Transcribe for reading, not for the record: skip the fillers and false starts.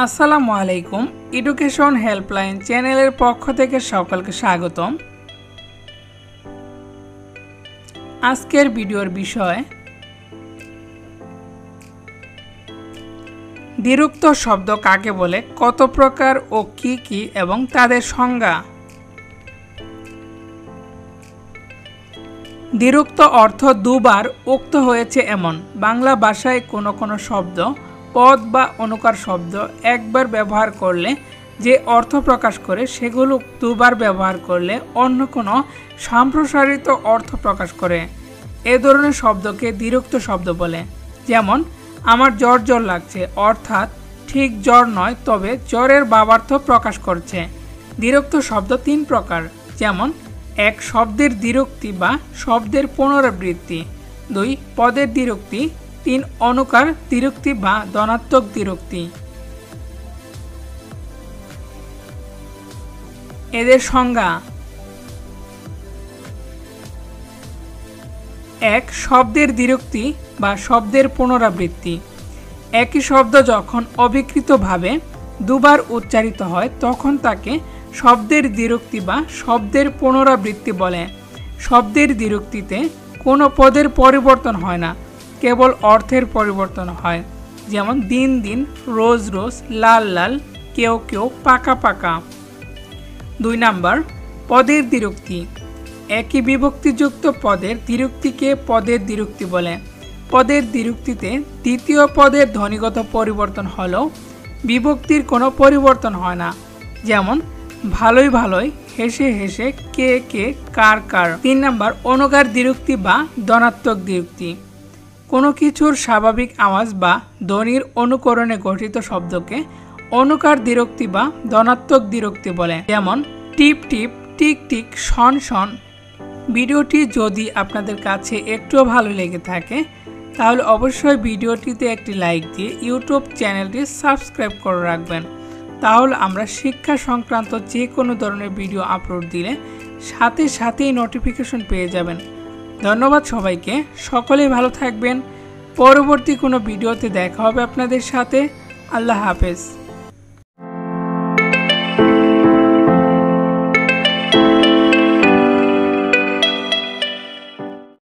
আসসালামু আলাইকুম education helpline চ্যানেলের পক্ষ থেকে সকলকে স্বাগতম। আজকের ভিডিওর বিষয় দ্বিরুক্ত শব্দ কাকে বলে, কত প্রকার ও কি কি এবং তাদের সংজ্ঞা। দ্বিরুক্ত অর্থ দুবার উক্ত হয়েছে এমন বাংলা ভাষায় কোনো কোনো শব্দ পদ বা অনুকার শব্দ একবার ব্যবহার করলে যে অর্থ প্রকাশ করে সেগুলো দুবার ব্যবহার করলে অন্য কোনো সম্প্রসারিত অর্থ প্রকাশ করে। এ ধরনের শব্দকে দ্বিরুক্ত শব্দ বলে। যেমন আমার জ্বর জ্বর লাগছে, অর্থাৎ ঠিক জ্বর নয় তবে জ্বরের ভাবার্থ প্রকাশ করছে। দ্বিরুক্ত শব্দ তিন প্রকার, যেমন এক শব্দের দ্বিরুক্তি বা শব্দের পুনরাবৃত্তি, দুই পদের দ্বিরুক্তি, তিন অনুকার দ্বিরুক্তি বা ধনাত্মক দ্বিরুক্তি। এদের সংজ্ঞা: এক শব্দের দ্বিরুক্তি বা শব্দের পুনরাবৃত্তি। একই শব্দ যখন অবিকৃতভাবে দুবার উচ্চারিত হয় তখন তাকে শব্দের দ্বিরুক্তি বা শব্দের পুনরাবৃত্তি বলে। শব্দের দ্বিরুক্তিতে কোনো পদের পরিবর্তন হয় না, কেবল অর্থের পরিবর্তন হয়। যেমন দিন দিন, রোজ রোজ, লাল লাল, কেউ কেউ, পাকা পাকা। দুই নাম্বার পদের দ্বিরুক্তি। একই বিভক্তিযুক্ত পদের দ্বিরুক্তিকে পদের দ্বিরুক্তি বলে। পদের দ্বিরুক্তিতে দ্বিতীয় পদের ধ্বনিগত পরিবর্তন হলেও বিভক্তির কোনো পরিবর্তন হয় না। যেমন ভালোই ভালোই, হেসে হেসে, কে কে, কার কার। তিন নাম্বার অনুকার দ্বিরুক্তি বা ধনাত্মক দ্বিরুক্তি। কোনো কিছুর স্বাভাবিক আওয়াজ বা ধ্বনির অনুকরণে গঠিত শব্দকে অনুকার দ্বিরুক্তি বা ধনাত্মক দ্বিরুক্তি বলে। যেমন টিপ টিপ, টিক টিক, শন শন। ভিডিওটি যদি আপনাদের কাছে একটুও ভালো লেগে থাকে তাহলে অবশ্যই ভিডিওটিতে একটি লাইক দিয়ে ইউটিউব চ্যানেলটি সাবস্ক্রাইব করে রাখবেন। তাহলে আমরা শিক্ষা সংক্রান্ত যে কোনো ধরনের ভিডিও আপলোড দিলে সাথে সাথেই নোটিফিকেশন পেয়ে যাবেন। ধন্যবাদ সবাইকে, সকলেই ভালো থাকবেন। পরবর্তী কোনো ভিডিওতে দেখা হবে আপনাদের সাথে। আল্লাহ হাফেজ।